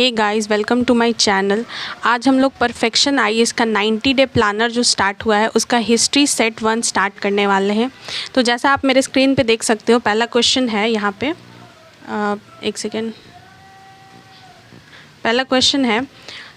Hey guys, welcome to my channel. आज हम लोग परफेक्शन आईएएस का 90 डे प्लानर जो स्टार्ट हुआ है उसका हिस्ट्री सेट 1 स्टार्ट करने वाले हैं। तो जैसा आप मेरे स्क्रीन पे देख सकते हो, पहला क्वेश्चन है यहाँ पे। एक सेकेंड। पहला क्वेश्चन है,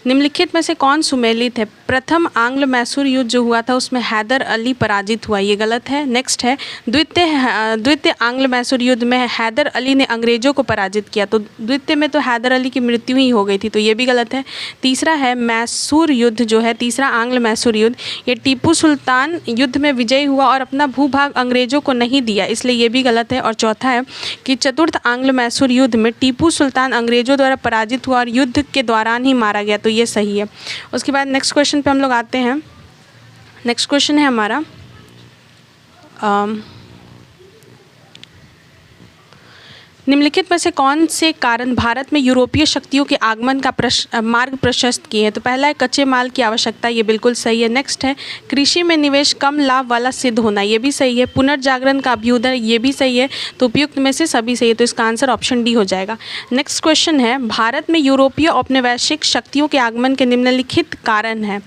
निम्नलिखित में से कौन सुमेलित है? प्रथम आंग्ल मैसूर युद्ध जो हुआ था उसमें हैदर अली पराजित हुआ, ये गलत है। नेक्स्ट है, द्वितीय आंग्ल मैसूर युद्ध में हैदर अली ने अंग्रेजों को पराजित किया, तो द्वितीय में तो हैदर अली की मृत्यु ही हो गई थी, तो ये भी गलत है। तीसरा है, मैसूर युद्ध जो है, तीसरा आंग्ल मैसूर युद्ध, ये टीपू सुल्तान युद्ध में विजयी हुआ और अपना भूभाग अंग्रेजों को नहीं दिया, इसलिए ये भी गलत है। और चौथा है कि चतुर्थ आंग्ल मैसूर युद्ध में टीपू सुल्तान अंग्रेजों द्वारा पराजित हुआ और युद्ध के दौरान ही मारा गया, तो ये सही है। उसके बाद नेक्स्ट क्वेश्चन पे हम लोग आते हैं। नेक्स्ट क्वेश्चन है हमारा, निम्नलिखित में से कौन से कारण भारत में यूरोपीय शक्तियों के आगमन का मार्ग प्रशस्त किए हैं? तो पहला है कच्चे माल की आवश्यकता, ये बिल्कुल सही है। नेक्स्ट है कृषि में निवेश कम लाभ वाला सिद्ध होना, ये भी सही है। पुनर्जागरण का अभ्युदय, ये भी सही है। तो उपयुक्त में से सभी सही है, तो इसका आंसर ऑप्शन डी हो जाएगा। नेक्स्ट क्वेश्चन है, भारत में यूरोपीय औपनिवेशिक शक्तियों के आगमन के निम्नलिखित कारण है।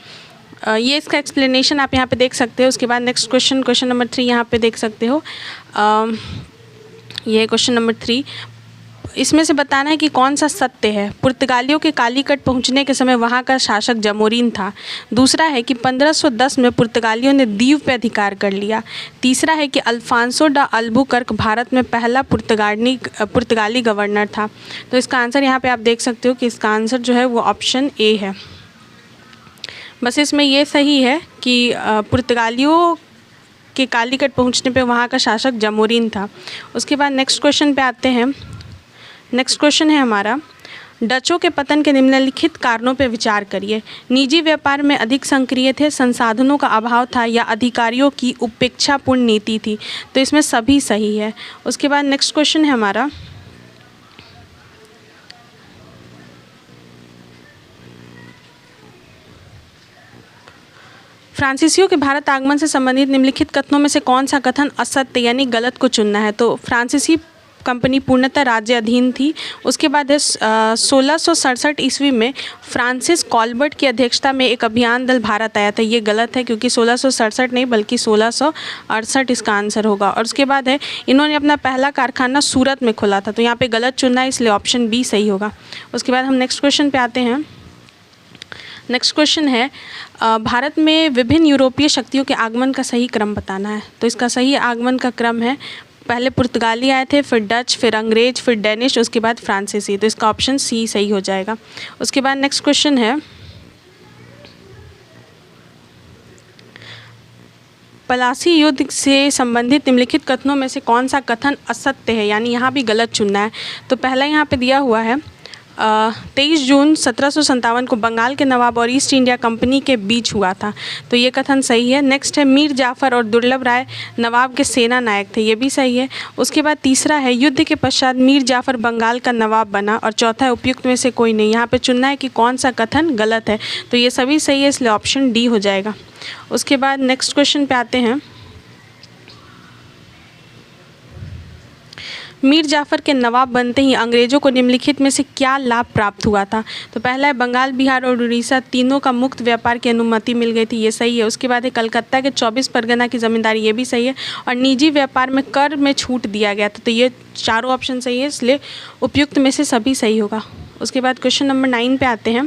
ये इसका एक्सप्लेनेशन आप यहाँ पे देख सकते हो। उसके बाद नेक्स्ट क्वेश्चन नंबर 3 यहाँ पे देख सकते हो। ये क्वेश्चन नंबर 3, इसमें से बताना है कि कौन सा सत्य है। पुर्तगालियों के कालीकट पहुंचने के समय वहां का शासक जमोरीन था। दूसरा है कि 1510 में पुर्तगालियों ने दीव पे अधिकार कर लिया। तीसरा है कि अल्फांसो डा अल्बुकर्क भारत में पहला पुर्तगाली गवर्नर था। तो इसका आंसर यहाँ पे आप देख सकते हो कि इसका आंसर जो है वो ऑप्शन ए है। बस इसमें ये सही है कि पुर्तगालियों कि कालीकट पहुंचने पे वहाँ का शासक जमोरीन था। उसके बाद नेक्स्ट क्वेश्चन पे आते हैं। नेक्स्ट क्वेश्चन है हमारा, डचों के पतन के निम्नलिखित कारणों पे विचार करिए। निजी व्यापार में अधिक सक्रिय थे, संसाधनों का अभाव था, या अधिकारियों की उपेक्षापूर्ण नीति थी। तो इसमें सभी सही है। उसके बाद नेक्स्ट क्वेश्चन है हमारा, फ्रांसीसियों के भारत आगमन से संबंधित निम्नलिखित कथनों में से कौन सा कथन असत्य यानी गलत को चुनना है? तो फ्रांसीसी कंपनी पूर्णतः राज्य अधीन थी। उसके बाद है 1667 ईस्वी में फ्रांसिस कॉलबर्ट की अध्यक्षता में एक अभियान दल भारत आया था, ये गलत है क्योंकि 1667 नहीं बल्कि 1668 इसका आंसर होगा। और उसके बाद है, इन्होंने अपना पहला कारखाना सूरत में खोला था, तो यहाँ पे गलत चुनना है, इसलिए ऑप्शन बी सही होगा। उसके बाद हम नेक्स्ट क्वेश्चन पे आते हैं। नेक्स्ट क्वेश्चन है, भारत में विभिन्न यूरोपीय शक्तियों के आगमन का सही क्रम बताना है। तो इसका सही आगमन का क्रम है, पहले पुर्तगाली आए थे, फिर डच, फिर अंग्रेज, फिर डेनिश, उसके बाद फ्रांसीसी। तो इसका ऑप्शन सी सही हो जाएगा। उसके बाद नेक्स्ट क्वेश्चन है, पलासी युद्ध से संबंधित निम्नलिखित कथनों में से कौन सा कथन असत्य है, यानी यहाँ भी गलत चुनना है। तो पहला यहाँ पे दिया हुआ है 23 जून 1757 को बंगाल के नवाब और ईस्ट इंडिया कंपनी के बीच हुआ था, तो ये कथन सही है। नेक्स्ट है, मीर जाफ़र और दुर्लभ राय नवाब के सेना नायक थे, ये भी सही है। उसके बाद तीसरा है, युद्ध के पश्चात मीर जाफ़र बंगाल का नवाब बना। और चौथा है, उपयुक्त में से कोई नहीं। यहाँ पे चुनना है कि कौन सा कथन गलत है, तो ये सभी सही है, इसलिए ऑप्शन डी हो जाएगा। उसके बाद नेक्स्ट क्वेश्चन पे आते हैं, मीर जाफ़र के नवाब बनते ही अंग्रेज़ों को निम्नलिखित में से क्या लाभ प्राप्त हुआ था? तो पहला है, बंगाल, बिहार और उड़ीसा तीनों का मुक्त व्यापार की अनुमति मिल गई थी, ये सही है। उसके बाद है, कलकत्ता के 24 परगना की ज़मींदारी, ये भी सही है। और निजी व्यापार में कर में छूट दिया गया था, तो ये चारों ऑप्शन सही है, इसलिए उपयुक्त में से सभी सही होगा। उसके बाद क्वेश्चन नंबर 9 पे आते हैं।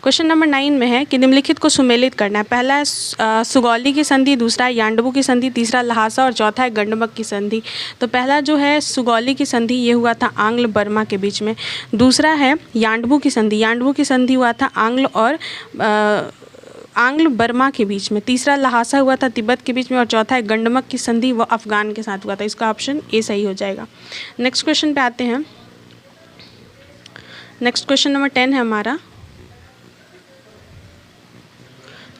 क्वेश्चन नंबर 9 में है कि निम्नलिखित को सुमेलित करना है। पहला है सुगौली की संधि, दूसरा है यांडबू की संधि, तीसरा लहासा और चौथा है गंडमक की संधि। तो पहला जो है सुगौली की संधि, ये हुआ था आंग्ल बर्मा के बीच में। दूसरा है यांडबू की संधि, यांडबू की संधि हुआ था आंग्ल और आंग्ल बर्मा के बीच में। तीसरा लहासा हुआ था तिब्बत के बीच में। और चौथा है गंडमक की संधि, वो अफगान के साथ हुआ था, इसका ऑप्शन ए सही हो जाएगा। नेक्स्ट क्वेश्चन पे आते हैं। नेक्स्ट क्वेश्चन नंबर 10 है हमारा,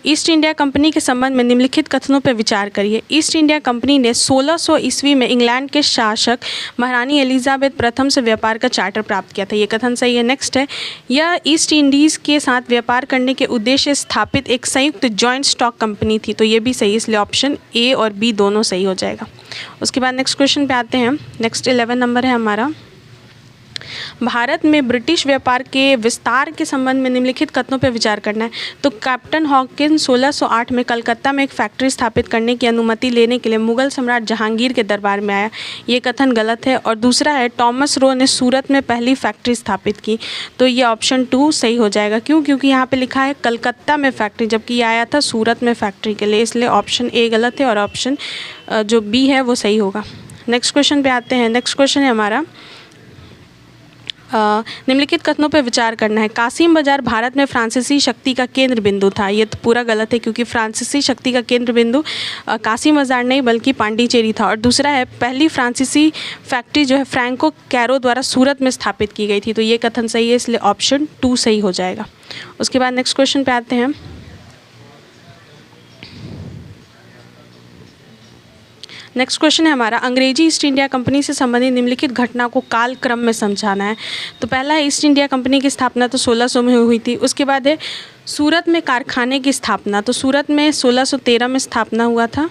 ईस्ट इंडिया कंपनी के संबंध में निम्नलिखित कथनों पर विचार करिए। ईस्ट इंडिया कंपनी ने 1600 ईस्वी में इंग्लैंड के शासक महारानी एलिजाबेथ प्रथम से व्यापार का चार्टर प्राप्त किया था, ये कथन सही है। नेक्स्ट है, यह ईस्ट इंडीज़ के साथ व्यापार करने के उद्देश्य स्थापित एक संयुक्त जॉइंट स्टॉक कंपनी थी, तो ये भी सही, इसलिए ऑप्शन ए और बी दोनों सही हो जाएगा। उसके बाद नेक्स्ट क्वेश्चन पे आते हैं। नेक्स्ट 11 नंबर है हमारा, भारत में ब्रिटिश व्यापार के विस्तार के संबंध में निम्नलिखित कथनों पर विचार करना है। तो कैप्टन हॉकिंस 1608 में कलकत्ता में एक फैक्ट्री स्थापित करने की अनुमति लेने के लिए मुगल सम्राट जहांगीर के दरबार में आया, ये कथन गलत है। और दूसरा है टॉमस रो ने सूरत में पहली फैक्ट्री स्थापित की, तो ये ऑप्शन 2 सही हो जाएगा। क्यों? क्योंकि यहाँ पे लिखा है कलकत्ता में फैक्ट्री, जबकि ये आया था सूरत में फैक्ट्री के लिए, इसलिए ऑप्शन ए गलत है और ऑप्शन जो बी है वो सही होगा। नेक्स्ट क्वेश्चन पे आते हैं। नेक्स्ट क्वेश्चन है हमारा निम्नलिखित कथनों पर विचार करना है। कासिम बाजार भारत में फ्रांसीसी शक्ति का केंद्र बिंदु था, ये तो पूरा गलत है क्योंकि फ्रांसीसी शक्ति का केंद्र बिंदु कासिम बाजार नहीं बल्कि पांडिचेरी था। और दूसरा है पहली फ्रांसीसी फैक्ट्री जो है फ्रैंको कैरो द्वारा सूरत में स्थापित की गई थी, तो ये कथन सही है, इसलिए ऑप्शन 2 सही हो जाएगा। उसके बाद नेक्स्ट क्वेश्चन पे आते हैं। नेक्स्ट क्वेश्चन है हमारा अंग्रेजी ईस्ट इंडिया कंपनी से संबंधित निम्नलिखित घटना को काल क्रम में समझाना है। तो पहला है ईस्ट इंडिया कंपनी की स्थापना तो 1600 में हुई थी। उसके बाद है सूरत में कारखाने की स्थापना, तो सूरत में 1613 में स्थापना हुआ था।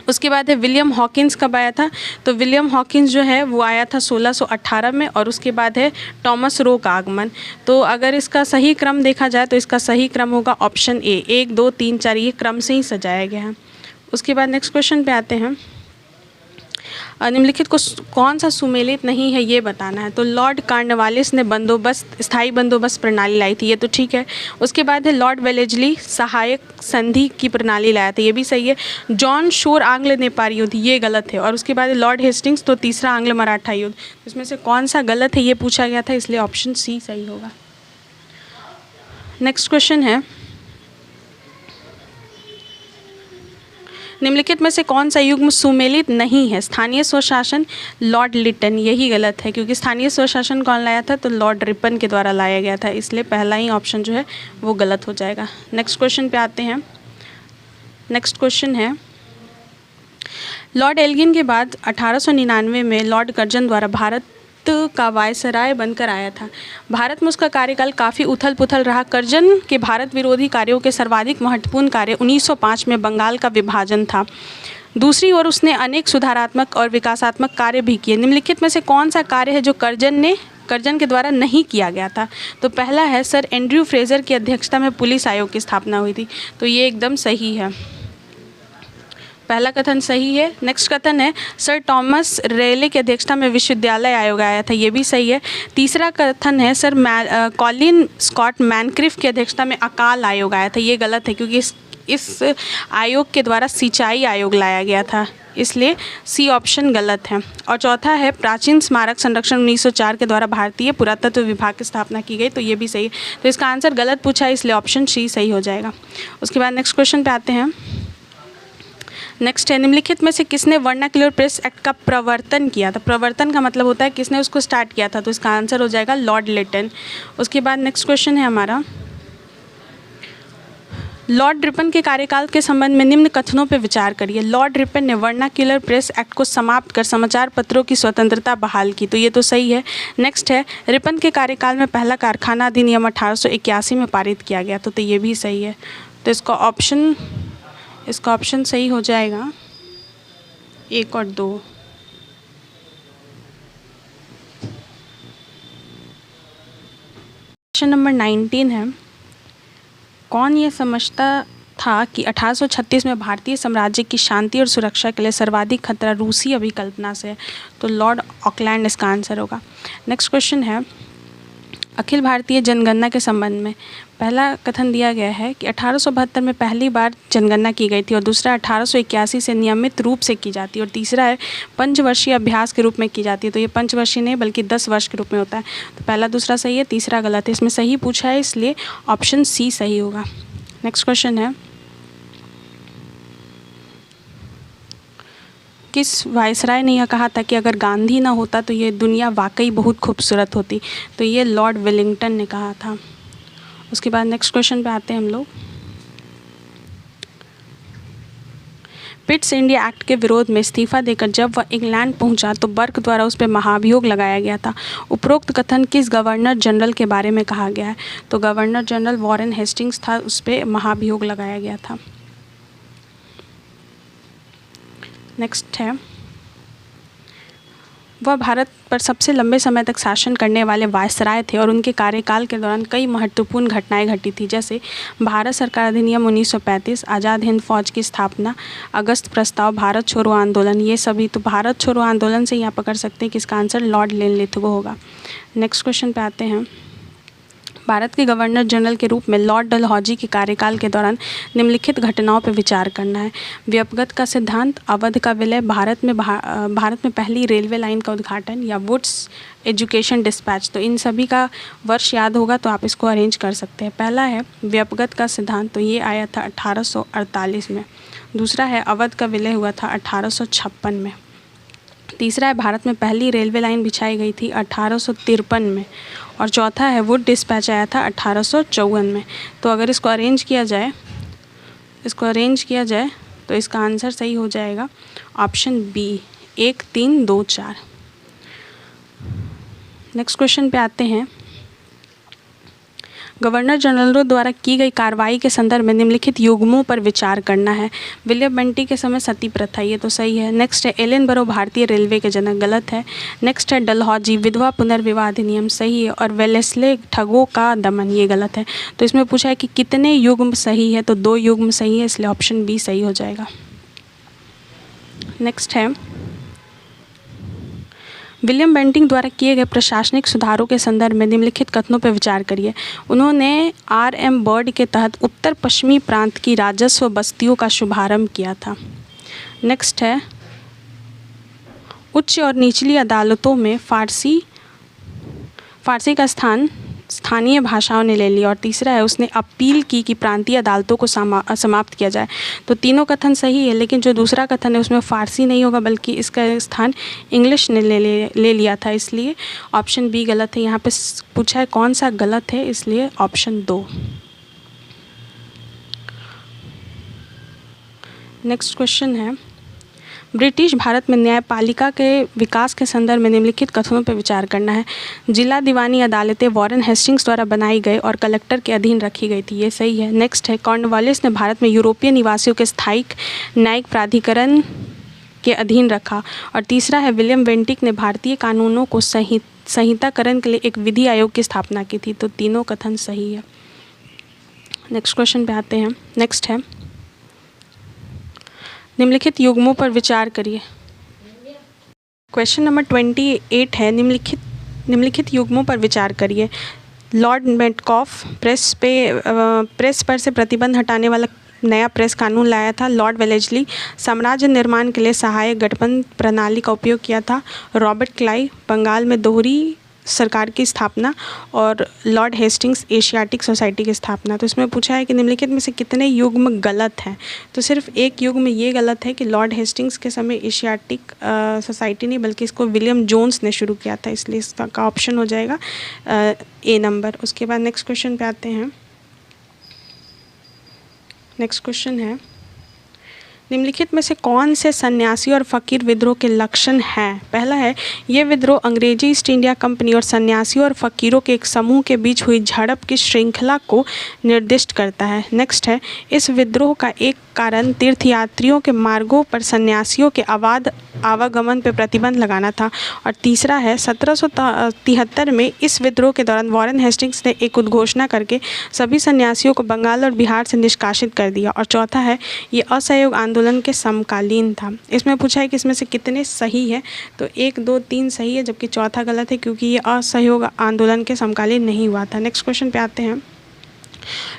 उसके बाद है विलियम हॉकिंस कब आया था? तो विलियम हॉकिंस जो है वो आया था 1618 में। और उसके बाद है टॉमस रो का आगमन। तो अगर इसका सही क्रम देखा जाए तो इसका सही क्रम होगा ऑप्शन ए, 1 2 3 4, ये क्रम से ही सजाया गया है। उसके बाद नेक्स्ट क्वेश्चन पे आते हैं। निम्नलिखित को कौन सा सुमेलित नहीं है ये बताना है। तो लॉर्ड कार्नवालिस ने स्थायी बंदोबस्त प्रणाली लाई थी, ये तो ठीक है। उसके बाद है लॉर्ड वेलेस्ली सहायक संधि की प्रणाली लाया था, ये भी सही है। जॉन शोर आंग्ल नेपाली युद्ध, ये गलत है। और उसके बाद लॉर्ड हेस्टिंग्स, तो तीसरा आंग्ल मराठा युद्ध, इसमें से कौन सा गलत है ये पूछा गया था, इसलिए ऑप्शन सी सही होगा। नेक्स्ट क्वेश्चन है निम्नलिखित में से कौन सा युग्म सुमेलित नहीं है? स्थानीय स्वशासन, लॉर्ड लिटन, यही गलत है क्योंकि स्थानीय स्वशासन कौन लाया था? तो लॉर्ड रिपन के द्वारा लाया गया था, इसलिए पहला ही ऑप्शन जो है वो गलत हो जाएगा। नेक्स्ट क्वेश्चन पे आते हैं। नेक्स्ट क्वेश्चन है लॉर्ड एल्गिन के बाद 1899 में लॉर्ड कर्जन द्वारा भारत का वायसराय बनकर आया था। भारत में उसका कार्यकाल काफ़ी उथल पुथल रहा। कर्जन के भारत विरोधी कार्यों के सर्वाधिक महत्वपूर्ण कार्य 1905 में बंगाल का विभाजन था। दूसरी ओर उसने अनेक सुधारात्मक और विकासात्मक कार्य भी किए। निम्नलिखित में से कौन सा कार्य है जो कर्जन के द्वारा नहीं किया गया था? तो पहला है सर एंड्रयू फ्रेजर की अध्यक्षता में पुलिस आयोग की स्थापना हुई थी, तो ये एकदम सही है, पहला कथन सही है। नेक्स्ट कथन है सर टॉमस रेले की अध्यक्षता में विश्वविद्यालय आयोग आया था, ये भी सही है। तीसरा कथन है सर कॉलिन स्कॉट मैनक्रिफ की अध्यक्षता में अकाल आयोग आया था, ये गलत है क्योंकि इस आयोग के द्वारा सिंचाई आयोग लाया गया था, इसलिए सी ऑप्शन गलत है। और चौथा है प्राचीन स्मारक संरक्षण 1904 के द्वारा भारतीय पुरातत्व विभाग की स्थापना की गई, तो ये भी सही है। तो इसका आंसर गलत पूछा है, इसलिए ऑप्शन सी सही हो जाएगा। उसके बाद नेक्स्ट क्वेश्चन पे आते हैं। नेक्स्ट है निम्नलिखित में से किसने वर्नाक्युलर प्रेस एक्ट का प्रवर्तन किया था? प्रवर्तन का मतलब होता है किसने उसको स्टार्ट किया था, तो इसका आंसर हो जाएगा लॉर्ड लिटन। उसके बाद नेक्स्ट क्वेश्चन है हमारा लॉर्ड रिपन के कार्यकाल के संबंध में निम्न कथनों पर विचार करिए। लॉर्ड रिपन ने वर्नाक्युलर प्रेस एक्ट को समाप्त कर समाचार पत्रों की स्वतंत्रता बहाल की, तो ये तो सही है। नेक्स्ट है रिपन के कार्यकाल में पहला कारखाना अधिनियम 1881 में पारित किया गया, तो ये भी सही है। तो इसका ऑप्शन सही हो जाएगा 1 और 2। क्वेश्चन नंबर 19 है कौन ये समझता था कि 1836 में भारतीय साम्राज्य की शांति और सुरक्षा के लिए सर्वाधिक खतरा रूसी अभिकल्पना से है? तो लॉर्ड ऑकलैंड इसका आंसर होगा। नेक्स्ट क्वेश्चन है अखिल भारतीय जनगणना के संबंध में पहला कथन दिया गया है कि 1872 में पहली बार जनगणना की गई थी, और दूसरा 1881 से नियमित रूप से की जाती है, और तीसरा है पंचवर्षीय अभ्यास के रूप में की जाती है। तो ये पंचवर्षीय नहीं बल्कि 10 वर्ष के रूप में होता है। तो पहला दूसरा सही है, तीसरा गलत है। इसमें सही पूछा है, इसलिए ऑप्शन सी सही होगा। नेक्स्ट क्वेश्चन है किस वायसराय ने यह कहा था कि अगर गांधी ना होता तो ये दुनिया वाकई बहुत खूबसूरत होती? तो ये लॉर्ड वेलिंगटन ने कहा था। उसके बाद नेक्स्ट क्वेश्चन पे आते हैं हम लोग। पिट्स इंडिया एक्ट के विरोध में इस्तीफा देकर जब वह इंग्लैंड पहुंचा तो बर्क द्वारा उस पर महाभियोग लगाया गया था। उपरोक्त कथन किस गवर्नर जनरल के बारे में कहा गया है? तो गवर्नर जनरल वॉरेन हेस्टिंग्स था, उस पर महाभियोग लगाया गया था। नेक्स्ट है वह भारत पर सबसे लंबे समय तक शासन करने वाले वायसराय थे और उनके कार्यकाल के दौरान कई महत्वपूर्ण घटनाएं घटी थी, जैसे भारत सरकार अधिनियम 1935, आज़ाद हिंद फौज की स्थापना, अगस्त प्रस्ताव, भारत छोड़ो आंदोलन, ये सभी। तो भारत छोड़ो आंदोलन से यहाँ पकड़ सकते हैं कि इसका आंसर लॉर्ड लिनलिथगो होगा। नेक्स्ट क्वेश्चन पे आते हैं। भारत के गवर्नर जनरल के रूप में लॉर्ड डलहौजी के कार्यकाल के दौरान निम्नलिखित घटनाओं पर विचार करना है। व्यपगत का सिद्धांत, अवध का विलय, भारत में पहली रेलवे लाइन का उद्घाटन, या वुड्स एजुकेशन डिस्पैच। तो इन सभी का वर्ष याद होगा तो आप इसको अरेंज कर सकते हैं। पहला है व्यपगत का सिद्धांत, तो ये आया था 1848 में। दूसरा है अवध का विलय हुआ था 1856 में। तीसरा है भारत में पहली रेलवे लाइन बिछाई गई थी 1853 में। और चौथा है वुड डिस्पैच आया था 1854 में। तो अगर इसको अरेंज किया जाए तो इसका आंसर सही हो जाएगा ऑप्शन बी, 1, 3, 2, 4। नेक्स्ट क्वेश्चन पे आते हैं। गवर्नर जनरलों द्वारा की गई कार्रवाई के संदर्भ में निम्नलिखित युग्मों पर विचार करना है। विलियम बेंटिक के समय सती प्रथा, ये तो सही है। नेक्स्ट है एलन बरो भारतीय रेलवे के जनक, गलत है। नेक्स्ट है डलहौजी विधवा पुनर्विवाह अधिनियम, सही है। और वेलेस्ले ठगों का दमन, ये गलत है। तो इसमें पूछा है कि कितने युग्म सही है, तो 2 युग्म सही है, इसलिए ऑप्शन बी सही हो जाएगा। नेक्स्ट है विलियम बेंटिक द्वारा किए गए प्रशासनिक सुधारों के संदर्भ में निम्नलिखित कथनों पर विचार करिए। उन्होंने RM बर्ड के तहत उत्तर पश्चिमी प्रांत की राजस्व बस्तियों का शुभारंभ किया था। नेक्स्ट है उच्च और निचली अदालतों में फारसी का स्थान स्थानीय भाषाओं ने ले लिया। और तीसरा है उसने अपील की कि प्रांतीय अदालतों को समाप्त किया जाए। तो तीनों कथन सही है, लेकिन जो दूसरा कथन है उसमें फारसी नहीं होगा, बल्कि इसका स्थान इंग्लिश ने ले लिया था, इसलिए ऑप्शन बी गलत है। यहाँ पे पूछा है कौन सा गलत है, इसलिए ऑप्शन 2। नेक्स्ट क्वेश्चन है ब्रिटिश भारत में न्यायपालिका के विकास के संदर्भ में निम्नलिखित कथनों पर विचार करना है। जिला दीवानी अदालतें वॉरेन हेस्टिंग्स द्वारा बनाई गई और कलेक्टर के अधीन रखी गई थी, ये सही है। नेक्स्ट है कॉर्नवालिस ने भारत में यूरोपीय निवासियों के स्थायी न्यायिक प्राधिकरण के अधीन रखा। और तीसरा है विलियम बेंटिक ने भारतीय कानूनों को संहिताकरण के लिए एक विधि आयोग की स्थापना की थी। तो तीनों कथन सही है। नेक्स्ट क्वेश्चन पे आते हैं। नेक्स्ट है निम्नलिखित युग्मों पर विचार करिए। क्वेश्चन नंबर 28 है निम्नलिखित युग्मों पर विचार करिए। लॉर्ड मेटकॉफ प्रेस पर से प्रतिबंध हटाने वाला नया प्रेस कानून लाया था। लॉर्ड वेलेस्ली साम्राज्य निर्माण के लिए सहायक गठबंधन प्रणाली का उपयोग किया था। रॉबर्ट क्लाइव बंगाल में दोहरी सरकार की स्थापना। और लॉर्ड हेस्टिंग्स एशियाटिक सोसाइटी की स्थापना। तो इसमें पूछा है कि निम्नलिखित में से कितने युग्म गलत हैं। तो सिर्फ एक युग्म ये गलत है कि लॉर्ड हेस्टिंग्स के समय एशियाटिक सोसाइटी नहीं, बल्कि इसको विलियम जोन्स ने शुरू किया था, इसलिए इसका ऑप्शन हो जाएगा ए नंबर। उसके बाद नेक्स्ट क्वेश्चन पे आते हैं। नेक्स्ट क्वेश्चन है निम्नलिखित में से कौन से सन्यासी और फ़कीर विद्रोह के लक्षण हैं। पहला है ये विद्रोह अंग्रेजी ईस्ट इंडिया कंपनी और सन्यासियों और फ़कीरों के एक समूह के बीच हुई झड़प की श्रृंखला को निर्दिष्ट करता है। नेक्स्ट है इस विद्रोह का एक कारण तीर्थयात्रियों के मार्गों पर सन्यासियों के अबाध आवागमन पर प्रतिबंध लगाना था। और तीसरा है 1773 में इस विद्रोह के दौरान वॉरेन हेस्टिंग्स ने एक उद्घोषणा करके सभी सन्यासियों को बंगाल और बिहार से निष्कासित कर दिया। और चौथा है ये असहयोग आंदोलन के समकालीन था। इसमें पूछा है कि इसमें से कितने सही है। तो 1, 2, 3 सही है, जबकि चौथा गलत है क्योंकि ये असहयोग आंदोलन के समकालीन नहीं हुआ था। नेक्स्ट क्वेश्चन पे आते हैं।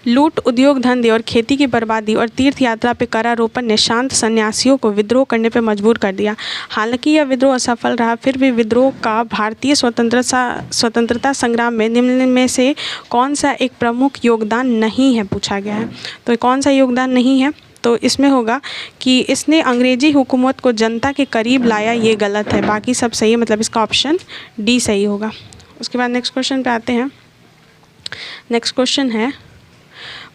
लूट, उद्योग धंधे और खेती की बर्बादी और तीर्थ यात्रा पर करारोपण ने शांत सन्यासियों को विद्रोह करने पर मजबूर कर दिया। हालांकि यह विद्रोह असफल रहा, फिर भी विद्रोह का भारतीय स्वतंत्रता संग्राम में निम्न में से कौन सा एक प्रमुख योगदान नहीं है, पूछा गया है। तो कौन सा योगदान नहीं है, तो इसमें होगा कि इसने अंग्रेजी हुकूमत को जनता के करीब लाया, ये गलत है। बाकी सब सही है, मतलब इसका ऑप्शन डी सही होगा। उसके बाद नेक्स्ट क्वेश्चन पे आते हैं। नेक्स्ट क्वेश्चन है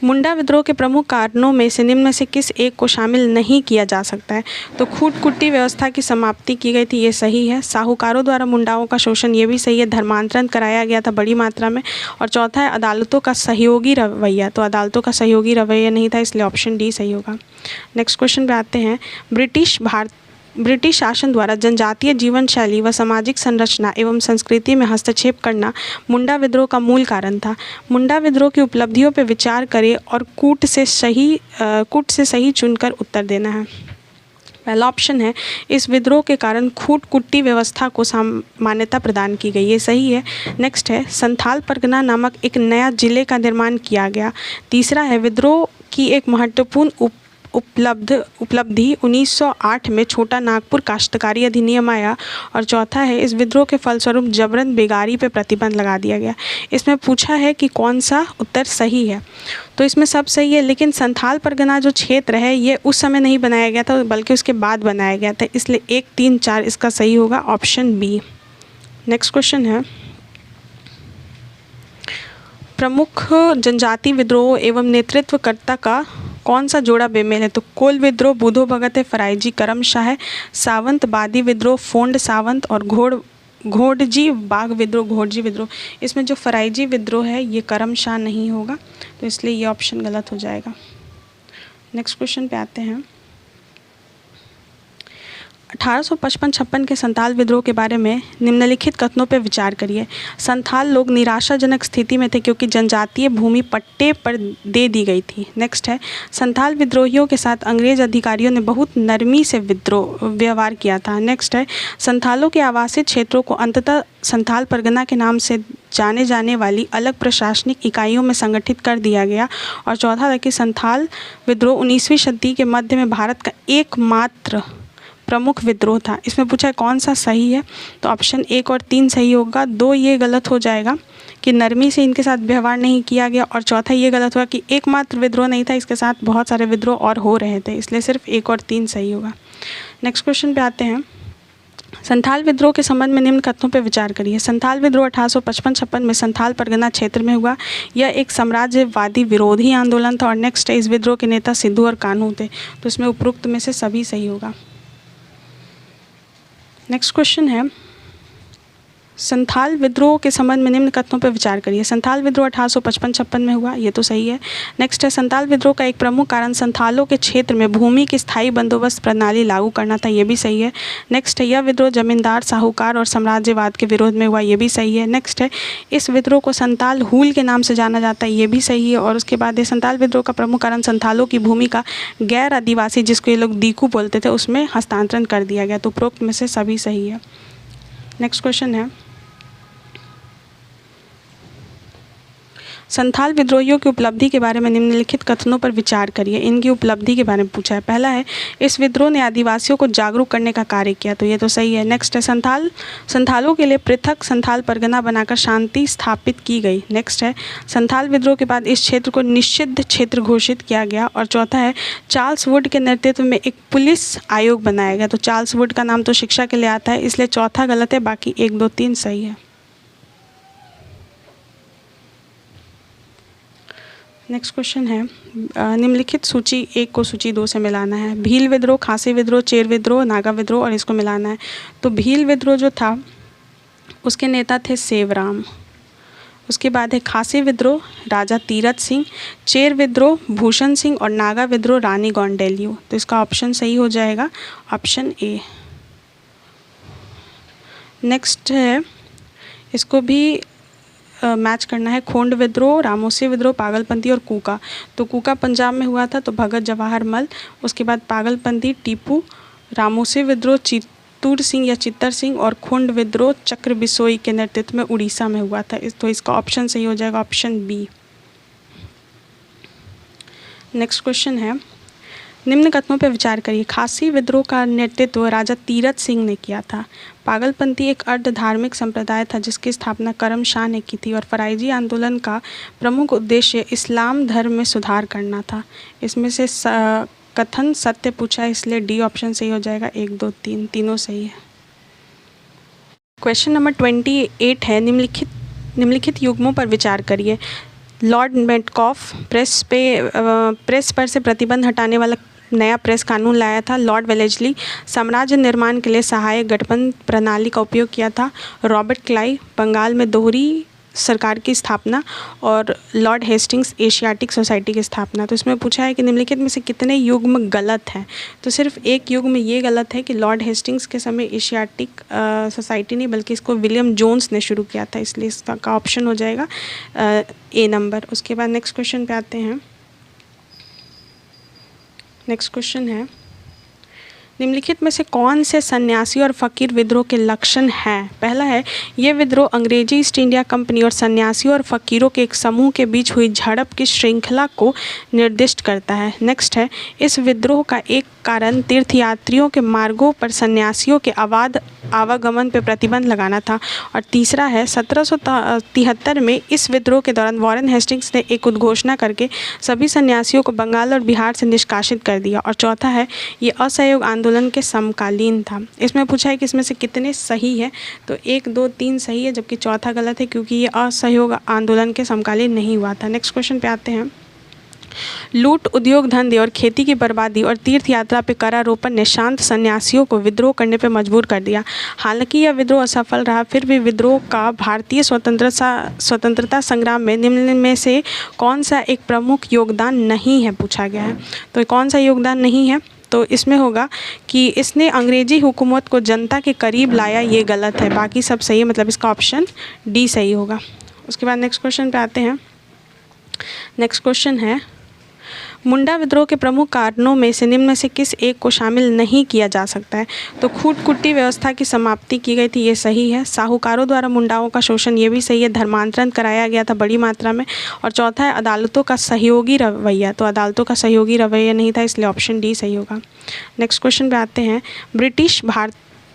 मुंडा विद्रोह के प्रमुख कारणों में से निम्न में से किस एक को शामिल नहीं किया जा सकता है। तो खूट कुट्टी व्यवस्था की समाप्ति की गई थी, ये सही है। साहूकारों द्वारा मुंडाओं का शोषण, ये भी सही है। धर्मांतरण कराया गया था बड़ी मात्रा में। और चौथा है अदालतों का सहयोगी रवैया। तो अदालतों का सहयोगी रवैया नहीं था, इसलिए ऑप्शन डी सही होगा। नेक्स्ट क्वेश्चन पे आते हैं। ब्रिटिश शासन द्वारा जनजातीय जीवन शैली व सामाजिक संरचना एवं संस्कृति में हस्तक्षेप करना मुंडा विद्रोह का मूल कारण था। मुंडा विद्रोह की उपलब्धियों पर विचार करें और कूट से सही चुनकर उत्तर देना है। पहला ऑप्शन है, इस विद्रोह के कारण खूट कुट्टी व्यवस्था को मान्यता प्रदान की गई, ये सही है। नेक्स्ट है, संथाल परगना नामक एक नया जिले का निर्माण किया गया। तीसरा है, विद्रोह की एक महत्वपूर्ण उपलब्धि 1908 में छोटा नागपुर काश्तकारी अधिनियम आया। और चौथा है, इस विद्रोह के फलस्वरूप जबरन बेगारी पर प्रतिबंध लगा दिया गया। इसमें पूछा है कि कौन सा उत्तर सही है, तो इसमें सब सही है, लेकिन संथाल परगना जो क्षेत्र है ये उस समय नहीं बनाया गया था बल्कि उसके बाद बनाया गया था, इसलिए 1, 3, 4 इसका सही होगा, ऑप्शन बी। नेक्स्ट क्वेश्चन है, प्रमुख जनजाति विद्रोह एवं नेतृत्वकर्ता का कौन सा जोड़ा बेमेल है? तो कोल विद्रोह बूधो भगत है, फराइजी करमशाह है, सावंत बादी विद्रोह फोंड सावंत और घोड़जी बाघ विद्रोह घोड़जी विद्रोह। इसमें जो फराइजी विद्रोह है ये करमशाह नहीं होगा, तो इसलिए ये ऑप्शन गलत हो जाएगा। नेक्स्ट क्वेश्चन पे आते हैं, 1855-56 के संथाल विद्रोह के बारे में निम्नलिखित कथनों पर विचार करिए। संथाल लोग निराशाजनक स्थिति में थे क्योंकि जनजातीय भूमि पट्टे पर दे दी गई थी। नेक्स्ट है, संथाल विद्रोहियों के साथ अंग्रेज अधिकारियों ने बहुत नरमी से व्यवहार किया था। नेक्स्ट है, संथालों के आवासीय क्षेत्रों को अंततः संथाल परगना के नाम से जाने जाने वाली अलग प्रशासनिक इकाइयों में संगठित कर दिया गया। और चौथा था कि संथाल विद्रोह 19वीं सदी के मध्य में भारत का एकमात्र प्रमुख विद्रोह था। इसमें पूछा है कौन सा सही है, तो ऑप्शन 1 और 3 सही होगा, 2 ये गलत हो जाएगा कि नरमी से इनके साथ व्यवहार नहीं किया गया, और चौथा ये गलत हुआ कि एकमात्र विद्रोह नहीं था, इसके साथ बहुत सारे विद्रोह और हो रहे थे, इसलिए सिर्फ 1 और 3 सही होगा। नेक्स्ट क्वेश्चन पे आते हैं, संथाल विद्रोह के संबंध में निम्न कथनों पर विचार करिए। संथाल विद्रोह 1855-56 में संथाल परगना क्षेत्र में हुआ। यह एक साम्राज्यवादी विरोधी आंदोलन था। और नेक्स्ट है, इस विद्रोह के नेता सिद्धू और कान्हू थे, तो इसमें उपरोक्त में से सभी सही होगा। नेक्स्ट क्वेश्चन है, संथाल विद्रोह के संबंध में निम्न कथनों पर विचार करिए। संथाल विद्रोह 1855-56 में हुआ, ये तो सही है। नेक्स्ट है, संथाल विद्रोह का एक प्रमुख कारण संथालों के क्षेत्र में भूमि की स्थायी बंदोबस्त प्रणाली लागू करना था, ये भी सही है। नेक्स्ट है, यह विद्रोह जमींदार साहूकार और साम्राज्यवाद के विरोध में हुआ, ये भी सही है। नेक्स्ट है, इस विद्रोह को संथाल हूल के नाम से जाना जाता है, ये भी सही है। और उसके बाद संथाल विद्रोह का प्रमुख कारण संथालों की भूमि का गैर आदिवासी, जिसको ये लोग दीकू बोलते थे, उसमें हस्तांतरण कर दिया गया, तो उपरोक्त में से सभी सही है। नेक्स्ट क्वेश्चन है, संथाल विद्रोहियों की उपलब्धि के बारे में निम्नलिखित कथनों पर विचार करिए। इनकी उपलब्धि के बारे में पूछा है। पहला है, इस विद्रोह ने आदिवासियों को जागरूक करने का कार्य किया, तो ये तो सही है। नेक्स्ट है, संथालों के लिए पृथक संथाल परगना बनाकर शांति स्थापित की गई। नेक्स्ट है, संथाल विद्रोह के बाद इस क्षेत्र को निषिद्ध क्षेत्र घोषित किया गया। और चौथा है, चार्ल्स वुड के नेतृत्व में एक पुलिस आयोग बनाया गया, तो चार्ल्स वुड का नाम तो शिक्षा के लिए आता है, इसलिए चौथा गलत है, बाकी 1, 2, 3 सही है। नेक्स्ट क्वेश्चन है, निम्नलिखित सूची 1 को सूची 2 से मिलाना है। भील विद्रोह, खासी विद्रोह, चेर विद्रोह, नागा विद्रोह, और इसको मिलाना है। तो भील विद्रोह जो था उसके नेता थे सेवराम। उसके बाद है खासी विद्रोह, राजा तीरथ सिंह, चेर विद्रोह भूषण सिंह, और नागा विद्रोह रानी गौंडेल्यू। तो इसका ऑप्शन सही हो जाएगा, ऑप्शन ए। नेक्स्ट है, इसको भी मैच करना है, खोंड विद्रोह, रामोसी विद्रोह, पागलपंथी और कूका। तो कूका पंजाब में हुआ था, तो भगत जवाहर मल। उसके बाद पागलपंथी टीपू, रामोसी विद्रोह चित्तूर सिंह या चित्तर सिंह, और खोंड विद्रोह चक्र बिसोई के नेतृत्व में उड़ीसा में हुआ था। तो इसका ऑप्शन सही हो जाएगा, ऑप्शन बी। नेक्स्ट क्वेश्चन है, निम्न कथनों पर विचार करिए। खासी विद्रोह का नेतृत्व राजा तीरथ सिंह ने किया था। पागलपंथी एक अर्ध धार्मिक संप्रदाय था जिसकी स्थापना करम शाह ने की थी। और फराइजी आंदोलन का प्रमुख उद्देश्य इस्लाम धर्म में सुधार करना था। इसमें से कथन सत्य पूछा है, इसलिए डी ऑप्शन सही हो जाएगा। 1, 2, 3 तीनों सही है। क्वेश्चन नंबर 28 है, निम्नलिखित युग्मों पर विचार करिए। लॉर्ड मेटकॉफ प्रेस पर से प्रतिबंध हटाने वाला नया प्रेस कानून लाया था। लॉर्ड वेलेस्ली साम्राज्य निर्माण के लिए सहायक गठबंधन प्रणाली का उपयोग किया था। रॉबर्ट क्लाइव बंगाल में दोहरी सरकार की स्थापना और लॉर्ड हेस्टिंग्स एशियाटिक सोसाइटी की स्थापना। तो इसमें पूछा है कि निम्नलिखित में से कितने युग्म गलत हैं। तो सिर्फ एक युग्म ये गलत है कि लॉर्ड हेस्टिंग्स के समय एशियाटिक सोसाइटी नहीं बल्कि इसको विलियम जोन्स ने शुरू किया था, इसलिए इसका ऑप्शन हो जाएगा ए नंबर। उसके बाद नेक्स्ट क्वेश्चन पे आते हैं। नेक्स्ट क्वेश्चन है, निम्नलिखित में से कौन से सन्यासी और फ़कीर विद्रोह के लक्षण हैं। पहला है, ये विद्रोह अंग्रेजी ईस्ट इंडिया कंपनी और सन्यासियों और फ़कीरों के एक समूह के बीच हुई झड़प की श्रृंखला को निर्दिष्ट करता है। नेक्स्ट है, इस विद्रोह का एक कारण तीर्थयात्रियों के मार्गों पर सन्यासियों के अबाध आवागमन पर प्रतिबंध लगाना था। और तीसरा है, 1773 में इस विद्रोह के दौरान वॉरेन हेस्टिंग्स ने एक उद्घोषणा करके सभी सन्यासियों को बंगाल और बिहार से निष्कासित कर दिया। और चौथा है, ये असहयोग आंदोलन के समकालीन था। इसमें पूछा है कि इसमें से कितने सही है। तो 1, 2, 3 सही है, जबकि चौथा गलत है क्योंकि ये असहयोग आंदोलन के समकालीन नहीं हुआ था। नेक्स्ट क्वेश्चन पे आते हैं। लूट, उद्योग धंधे और खेती की बर्बादी और तीर्थ यात्रा पे करारोपण ने शांत सन्यासियों को विद्रोह करने पर मजबूर कर दिया। हालांकि यह विद्रोह असफल रहा, फिर भी विद्रोह का भारतीय स्वतंत्रता संग्राम में निम्न में से कौन सा एक प्रमुख योगदान नहीं है, पूछा गया है। तो कौन सा योगदान नहीं है, तो इसमें होगा कि इसने अंग्रेजी हुकूमत को जनता के करीब लाया, ये गलत है। बाकी सब सही है, मतलब इसका ऑप्शन डी सही होगा। उसके बाद नेक्स्ट क्वेश्चन पे आते हैं। नेक्स्ट क्वेश्चन है, मुंडा विद्रोह के प्रमुख कारणों में से निम्न में से किस एक को शामिल नहीं किया जा सकता है। तो खूट कुट्टी व्यवस्था की समाप्ति की गई थी, ये सही है। साहूकारों द्वारा मुंडाओं का शोषण, ये भी सही है। धर्मांतरण कराया गया था बड़ी मात्रा में। और चौथा है, अदालतों का सहयोगी रवैया। तो अदालतों का सहयोगी रवैया नहीं था, इसलिए ऑप्शन डी सही होगा। नेक्स्ट क्वेश्चन पे आते हैं।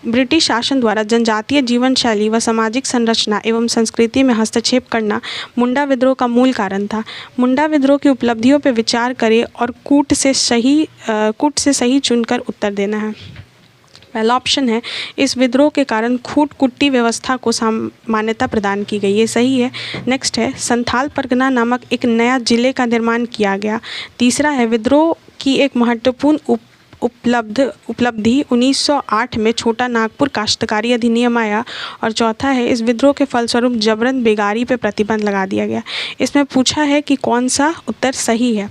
ब्रिटिश शासन द्वारा जनजातीय जीवन शैली व सामाजिक संरचना एवं संस्कृति में हस्तक्षेप करना मुंडा विद्रोह का मूल कारण था। मुंडा विद्रोह की उपलब्धियों पर विचार करें और कूट से सही चुनकर उत्तर देना है। पहला ऑप्शन है, इस विद्रोह के कारण खूट कुट्टी व्यवस्था को मान्यता प्रदान की गई, ये सही है। नेक्स्ट है, संथाल परगना नामक एक नया जिले का निर्माण किया गया। तीसरा है, विद्रोह की एक महत्वपूर्ण उपलब्धि 1908 में छोटा नागपुर काश्तकारी अधिनियम आया। और चौथा है, इस विद्रोह के फलस्वरूप जबरन बेगारी पर प्रतिबंध लगा दिया गया। इसमें पूछा है कि कौन सा उत्तर सही है।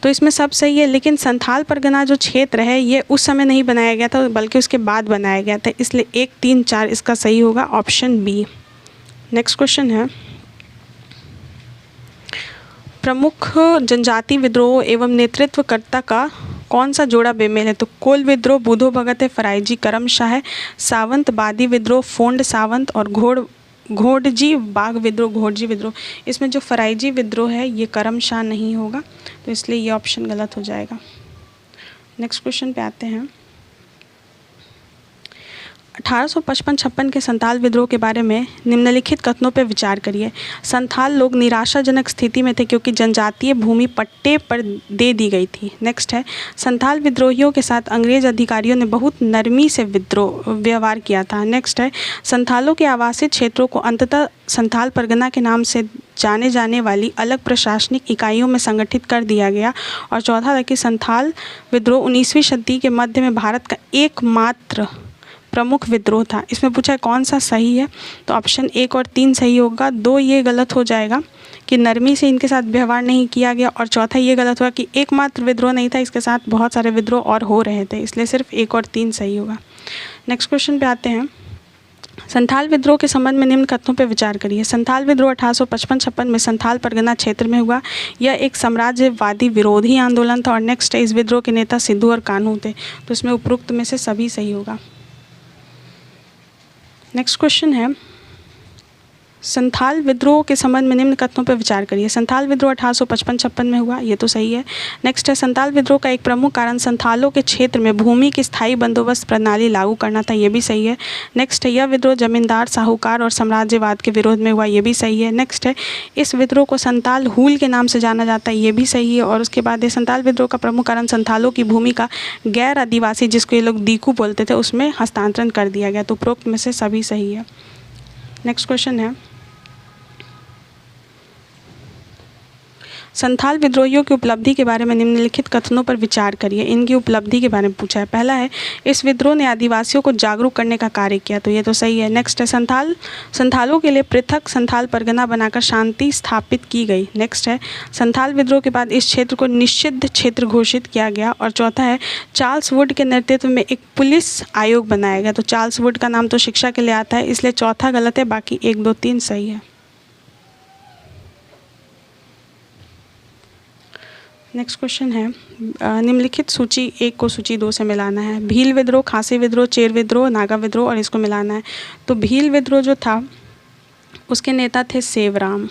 तो इसमें सब सही है, लेकिन संथाल परगना जो क्षेत्र है ये उस समय नहीं बनाया गया था बल्कि उसके बाद बनाया गया था, इसलिए 1, 3, 4 इसका सही होगा, ऑप्शन बी। नेक्स्ट क्वेश्चन है, प्रमुख जनजाति विद्रोह एवं नेतृत्वकर्ता का कौन सा जोड़ा बेमेल है। तो कोल विद्रोह बूधो भगत है, फराइजी करमशाह है। सावंतवादी विद्रोह फोंड सावंत और घोड़जी बाघ विद्रोह घोड़जी विद्रोह। इसमें जो फराइजी विद्रोह है ये करमशाह नहीं होगा, तो इसलिए ये ऑप्शन गलत हो जाएगा। नेक्स्ट क्वेश्चन पे आते हैं। 1855-56 के संथाल विद्रोह के बारे में निम्नलिखित कथनों पर विचार करिए। संथाल लोग निराशाजनक स्थिति में थे क्योंकि जनजातीय भूमि पट्टे पर दे दी गई थी। नेक्स्ट है, संथाल विद्रोहियों के साथ अंग्रेज अधिकारियों ने बहुत नरमी से व्यवहार किया था। नेक्स्ट है, संथालों के आवासीय क्षेत्रों को अंततः संथाल परगना के नाम से जाने जाने वाली अलग प्रशासनिक इकाइयों में संगठित कर दिया गया। और चौथा था कि संथाल विद्रोह 19वीं सदी के मध्य में भारत का एकमात्र प्रमुख विद्रोह था। इसमें पूछा है कौन सा सही है, तो ऑप्शन 1 और 3 सही होगा। 2 ये गलत हो जाएगा कि नरमी से इनके साथ व्यवहार नहीं किया गया, और चौथा ये गलत हुआ कि एकमात्र विद्रोह नहीं था, इसके साथ बहुत सारे विद्रोह और हो रहे थे, इसलिए सिर्फ 1 और 3 सही होगा। नेक्स्ट क्वेश्चन पे आते हैं। संथाल विद्रोह के संबंध में निम्न कथनों पर विचार करिए। संथाल विद्रोह 1855-56 में संथाल परगना क्षेत्र में हुआ। यह एक साम्राज्यवादी विरोधी आंदोलन था। और नेक्स्ट है, इस विद्रोह के नेता सिद्धू और कान्हू थे। तो इसमें उपरोक्त में से सभी सही होगा। नेक्स्ट क्वेश्चन है, संथाल विद्रोह के संबंध में निम्न कथनों पर विचार करिए। संथाल विद्रोह 1855-56 में हुआ, ये तो सही है। नेक्स्ट है, संथाल विद्रोह का एक प्रमुख कारण संथालों के क्षेत्र में भूमि की स्थायी बंदोबस्त प्रणाली लागू करना था, ये भी सही है। नेक्स्ट है, यह विद्रोह जमींदार, साहूकार और साम्राज्यवाद के विरोध में हुआ, ये भी सही है। नेक्स्ट है, इस विद्रोह को संथाल हूल के नाम से जाना जाता है, ये भी सही है। और उसके बाद संथाल विद्रोह का प्रमुख कारण संथालों की भूमि का गैर आदिवासी, जिसको ये लोग दीकू बोलते थे, उसमें हस्तांतरण कर दिया गया। तो उपरोक्त में से सभी सही है। नेक्स्ट क्वेश्चन है, संथाल विद्रोहियों की उपलब्धि के बारे में निम्नलिखित कथनों पर विचार करिए। इनकी उपलब्धि के बारे में पूछा है। पहला है, इस विद्रोह ने आदिवासियों को जागरूक करने का कार्य किया, तो ये तो सही है। नेक्स्ट है, संथालों के लिए पृथक संथाल परगना बनाकर शांति स्थापित की गई। नेक्स्ट है, संथाल विद्रोह के बाद इस क्षेत्र को निषिद्ध क्षेत्र घोषित किया गया। और चौथा है, चार्ल्स वुड के नेतृत्व में एक पुलिस आयोग बनाया गया। तो चार्ल्स वुड का नाम तो शिक्षा के लिए आता है, इसलिए चौथा गलत है, बाकी 1, 2, 3 सही है। नेक्स्ट क्वेश्चन है, निम्नलिखित सूची 1 को सूची 2 से मिलाना है। भील विद्रोह, खासी विद्रोह, चेर विद्रोह, नागा विद्रोह, और इसको मिलाना है। तो भील विद्रोह जो था उसके नेता थे सेवराम।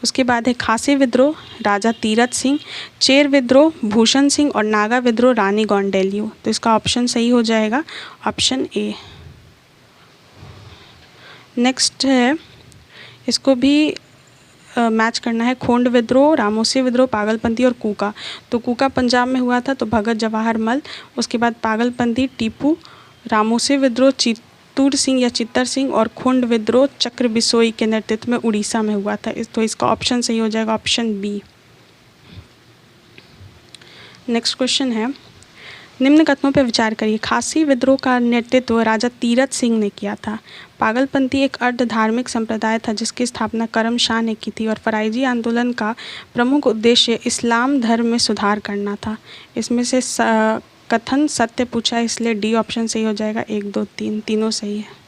उसके बाद है खासी विद्रोह, राजा तीरथ सिंह। चेर विद्रोह, भूषण सिंह। और नागा विद्रोह, रानी गौंडेल्यू। तो इसका ऑप्शन सही हो जाएगा ऑप्शन ए। नेक्स्ट है, इसको भी मैच करना है। खोंड विद्रोह, रामोसी विद्रोह, पागलपंथी और कूका। तो कूका पंजाब में हुआ था, तो भगत जवाहर मल। उसके बाद पागलपंथी टीपू, रामोसी विद्रोह चित्तूर सिंह या चित्तर सिंह, और खोंड विद्रोह चक्र बिसोई के नेतृत्व में उड़ीसा में हुआ था। तो इसका ऑप्शन सही हो जाएगा ऑप्शन बी। नेक्स्ट क्वेश्चन है, निम्न कथनों पर विचार करिए। खासी विद्रोह का नेतृत्व राजा तीरथ सिंह ने किया था। पागलपंथी एक अर्ध धार्मिक संप्रदाय था जिसकी स्थापना करम शाह ने की थी। और फराइजी आंदोलन का प्रमुख उद्देश्य इस्लाम धर्म में सुधार करना था। इसमें से कथन सत्य पूछा है, इसलिए डी ऑप्शन सही हो जाएगा। 1, 2, 3 तीनों सही है।